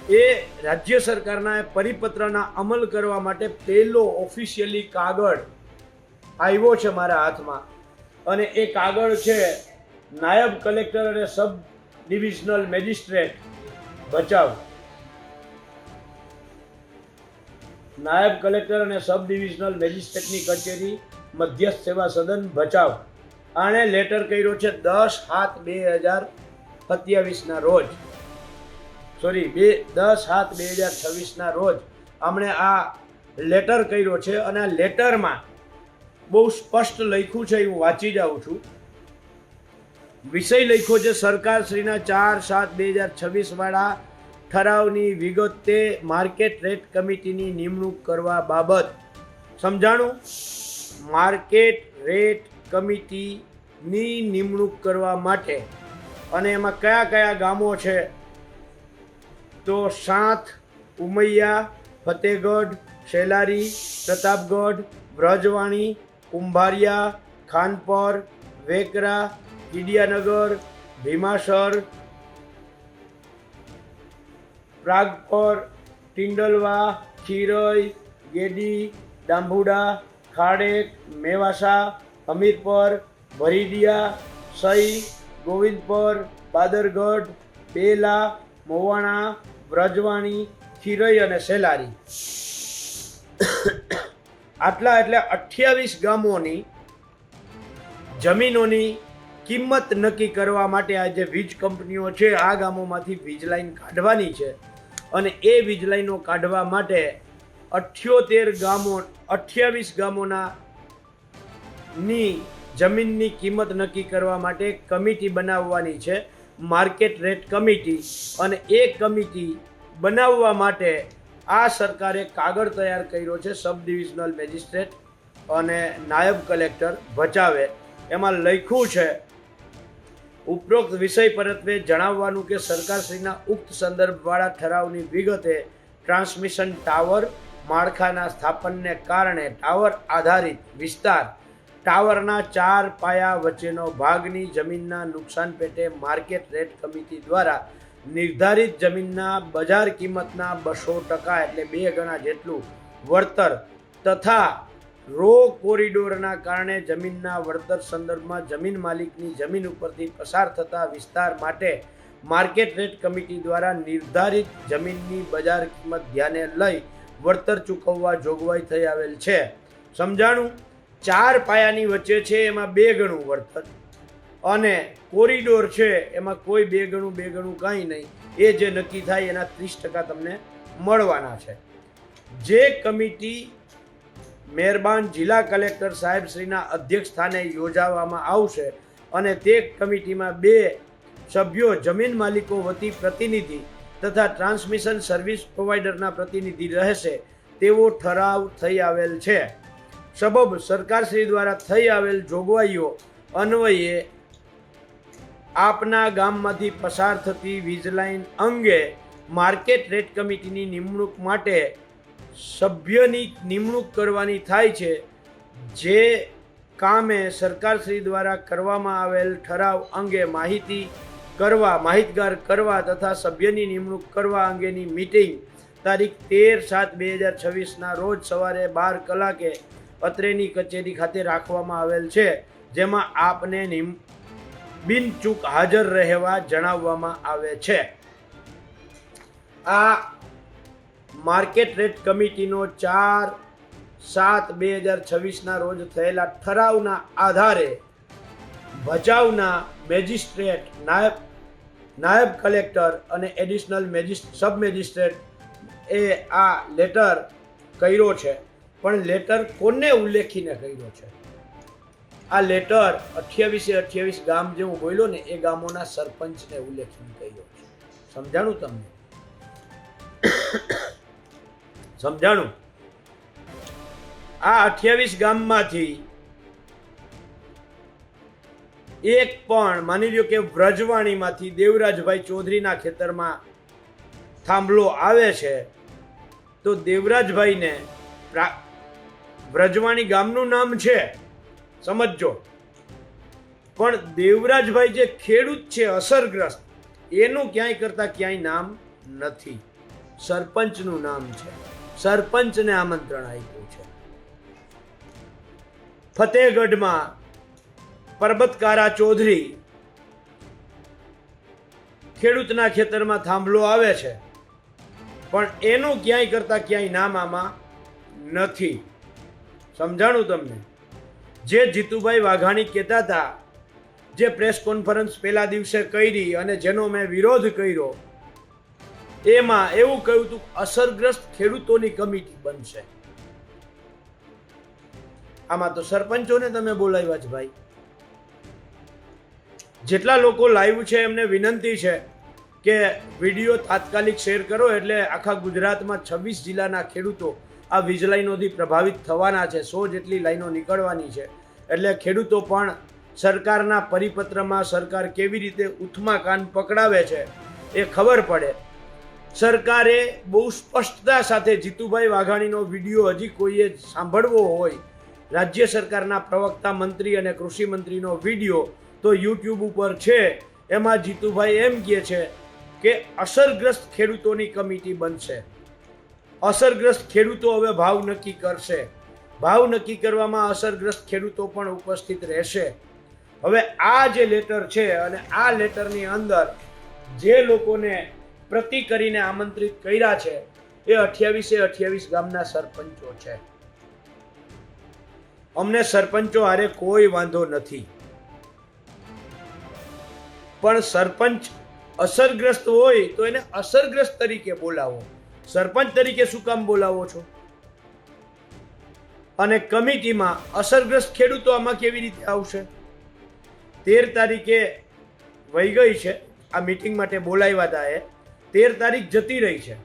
એ રાજ્ય સરકારના પરિપત્રના અમલ કરવા માટે પહેલો ઓફિશિયલી કાગળ આવ્યો છે મારા હાથમાં, અને એ કાગળ છે નાયબ કલેક્ટર અને સબ ડિવિઝનલ મેજિસ્ટ્રેટ ભચાઉ. નાયબ કલેક્ટર અને સબ ડિવિઝનલ મેજિસ્ટ્રેટની કચેરી, મધ્યસ્થ સેવા સદન ભચાઉ. આણે લેટર કર્યો છે 10/7/2027 રોજ, સોરી 10/7/2026 રોજ આમણે આ લેટર કર્યો છે. અને આ લેટરમાં બહુ સ્પષ્ટ લખ્યું છે, હું વાંચી જાઉં છું. વિષય લખ્યો છે સરકારશ્રીના 4/7/2026 વાળા ઠરાવની વિગતે માર્કેટ રેટ કમિટીની નિમણૂક કરવા બાબત. સમજાણું? માર્કેટ રેટ કમિટીની નિમણૂક કરવા માટે. અને એમાં કયા કયા ગામો છે તો સાંથ, ઉમૈયા, ફતેહગઢ, શેલારી, પ્રતાપગઢ, વ્રજવાણી, કુંભારિયા, ખાનપર, વેકરા, કીડિયાનગર, ભીમાસર, પ્રાગપર, ટિંડલવા, ખીરઈ, ગેડી, ડાંભુડા, ખાડેક, મેવાસા, હમીરપર, ભરીડિયા, સઈ, ગોવિંદપર, બાદરગઢ, બેલા, મોવાણા, વ્રજવાણી, ખીરઈ અને સેલારી. આટલા એટલે 28 ગામોની જમીનોની કિંમત નક્કી કરવા માટે આ જે વીજ કંપનીઓ છે આ ગામોમાંથી વીજ લાઈન કાઢવાની છે. અને એ વીજ લાઈનો કાઢવા માટે 28 ગામોના ની જમીનની કિંમત નક્કી કરવા માટે કમિટી બનાવવાની છે, માર્કેટ રેટ કમિટી. અને એ કમિટી બનાવવા માટે આ સરકારે કાગળ તૈયાર કર્યો છે સબ ડિવિઝનલ મેજિસ્ટ્રેટ અને નાયબ કલેક્ટર ભચાવે. એમાં લખ્યું છે ઉપરોક્ત વિષય પરત્વે જણાવવાનું કે સરકારશ્રીના ઉક્ત સંદર્ભવાળા ઠરાવની વિગતે ટ્રાન્સમિશન ટાવર માળખાના સ્થાપનને કારણે ટાવર આધારિત વિસ્તાર, ટાવરના 4 પાયા વચ્ચેનો ભાગની જમીનના નુકસાન પેટે માર્કેટ રેટ કમિટી દ્વારા નિર્ધારિત જમીનના બજાર કિંમતના 200% એટલે 2 ગણા જેટલું વળતર તથા રો કોરિડોરના કારણે જમીનના વળતર સંદર્ભમાં જમીન માલિકની જમીન ઉપરથી પસાર થતા વિસ્તાર માટે માર્કેટ રેટ કમિટી દ્વારા નિર્ધારિત જમીનની બજાર કિંમત ધ્યાને લઈ વળતર ચૂકવવા જોગવાઈ થઈ આવેલ છે. સમજાણું? 4 પાયાની વચ્ચે છે એમાં 2 ગણું વળતર, અને કોરિડોર છે એમાં કોઈ 2 ગણું કાંઈ નહીં. એ જે નક્કી થાય એના 30% તમને મળવાના છે. જે કમિટી મહેરબાન જિલ્લા કલેક્ટર સાહેબ શ્રીના અધ્યક્ષ સ્થાને યોજવામાં આવશે અને તે કમિટીમાં 2 સભ્યો જમીન માલિકો વતી પ્રતિનિધિ તથા ટ્રાન્સમિશન સર્વિસ પ્રોવાઈડરના પ્રતિનિધિ રહેશે તેવો ઠરાવ થઈ આવેલ છે. સબબ સરકારશ્રી દ્વારા થઈ આવેલ જોગવાઈઓ અન્વયે આપના ગામમાંથી પસાર થતી વીજ લાઈન અંગે માર્કેટ રેટ કમિટીની નિમણૂક માટે સભ્યની નિમણૂક કરવાની થાય છે. જે કામે સરકારશ્રી દ્વારા કરવામાં આવેલ ઠરાવ અંગે માહિતગાર કરવા તથા સભ્યની નિમણૂક કરવા અંગેની મીટિંગ તારીખ 13/7/2026 રોજ સવારે 12 કલાકે અત્રેની કચેરી ખાતે રાખવામાં આવેલ છે, જેમાં આપને બિનચૂક હાજર રહેવા જણાવવામાં આવે છે. આ માર્કેટ રેટ કમિટીનો 4/7/2026 રોજ થયેલા ઠરાવના આધારે ભચાઉના મેજિસ્ટ્રેટ, નાયબ કલેક્ટર અને એડિશનલ સબ મેજિસ્ટ્રેટ એ આ લેટર કર્યો છે. પણ લેટર કોને ઉલ્લેખીને કર્યો છે? આ લેટર 28 ગામ જે હું બોલ્યો ને એ ગામોના સરપંચને ઉલ્લેખીને કર્યો છે. સમજાણું તમને? સમજાણું? આ 28 ગામમાંથી એક પણ માની લ્યો કે વ્રજવાણીમાંથી દેવરાજભાઈ ચૌધરીના ખેતરમાં થાંભલો આવે છે તો દેવરાજભાઈને વ્રજવાણી ગામનું નામ છે, સમજજો, પણ દેવરાજભાઈ જે ખેડૂત છે અસરગ્રસ્ત એનું ક્યાંય કરતા ક્યાંય નામ નથી. સરપંચનું નામ છે, સરપંચને આમંત્રણ આપ્યું છે. ફતેહગઢમાં પરબતકારા ચૌધરી ખેડૂતના ખેતરમાં થાંભલો આવે છે, પણ એનું ક્યાંય કરતા ક્યાંય નામ આમાં નથી. સમજાણું તમને? જે જીતુભાઈ વાઘાણી કહેતા હતા, જે પ્રેસ કોન્ફરન્સ પહેલા દિવસે કરી અને જેનો મેં વિરોધ કર્યો, એમાં એવું કહ્યું હતું અસરગ્રસ્ત ખેડૂતોની કમિટી બનશે. આમાં તો સરપંચોને તમે બોલાવ્યા છે ભાઈ. જેટલા લોકો લાઈવ છે એમને વિનંતી છે કે વિડીયો તાત્કાલિક શેર કરો, એટલે આખા ગુજરાતમાં 26 જિલ્લાના ખેડૂતો આ વીજ લાઈનોથી પ્રભાવિત થવાના છે. 100 જેટલી લાઈનો નીકળવાની છે, એટલે ખેડૂતો પણ સરકારના પરિપત્રમાં સરકાર કેવી રીતે ઉથમા કાન પકડાવે છે એ ખબર પડે. સરકારે બહુ સ્પષ્ટતા સાથે જીતુભાઈ વાઘાણીનો વિડીયો હજી કોઈએ સાંભળવો હોય, રાજ્ય સરકારના પ્રવક્તા મંત્રી અને કૃષિ મંત્રીનો વિડીયો તો યુટ્યુબ ઉપર છે. એમાં જીતુભાઈ એમ કહે છે કે અસરગ્રસ્ત ખેડૂતોની કમિટી બનશે. અસરગ્રસ્ત ખેડૂતો હવે ભાવ નક્કી કરશે. ભાવ નક્કી કરવામાં અસરગ્રસ્ત ખેડૂતો પણ ઉપસ્થિત રહેશે. હવે આ જે લેટર છે અને આ લેટરની અંદર જે લોકોને પ્રતિ કરીને આમંત્રિત કર્યા છે એ 28 ગામના સરપંચો છે. અમને સરપંચો હારે કોઈ વાંધો નથી, પણ સરપંચ અસરગ્રસ્ત હોય તો એને અસરગ્રસ્ત તરીકે બોલાવો. સરપંચ તરીકે શું કામ બોલાવો છો? અને કમિટીમાં અસરગ્રસ્ત ખેડૂતો આમાં કેવી રીતે આવશે? 13 તારીખે વહી ગઈ છે, આ મીટિંગ માટે બોલાવ્યા હતા એ 13 તારીખ જતી રહી છે.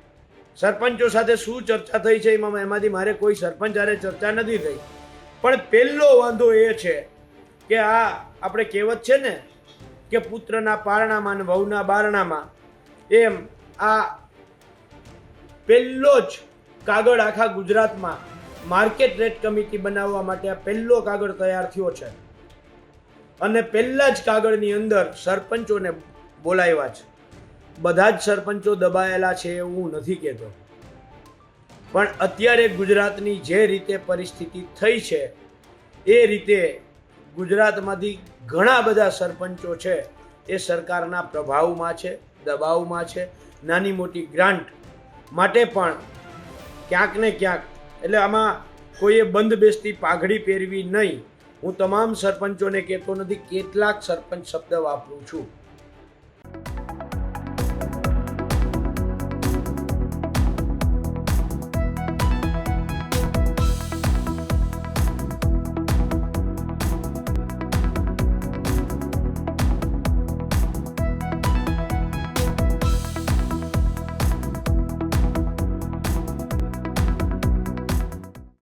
સરપંચો સાથે શું ચર્ચા થઈ છે એમાંથી મારે કોઈ સરપંચ હારે ચર્ચા નથી થઈ. પણ પહેલો વાંધો એ છે કે આ આપણે કહેવત છે ને કે પુત્રના પારણામાં અને વહુના બારણામાં, એમ આ પહેલો જ કાગળ આખા ગુજરાતમાં માર્કેટ રેટ કમિટી બનાવવા માટે આ પહેલો કાગળ તૈયાર થયો છે. અને પહેલા જ કાગળની અંદર સરપંચોને બોલાવ્યા છે. બધા જ સરપંચો દબાયેલા છે એવું હું નથી કહેતો, પણ અત્યારે ગુજરાતની જે રીતે પરિસ્થિતિ થઈ છે એ રીતે ગુજરાતમાંથી ઘણા બધા સરપંચો છે એ સરકારના પ્રભાવમાં છે, દબાવમાં છે. નાની મોટી ગ્રાન્ટ માટે પણ ક્યાંક ને ક્યાંક, એટલે આમાં કોઈએ બંધ બેસતી પાઘડી પહેરવી નહીં. હું તમામ સરપંચોને કહેતો નથી, કેટલાક સરપંચ શબ્દ વાપરું છું.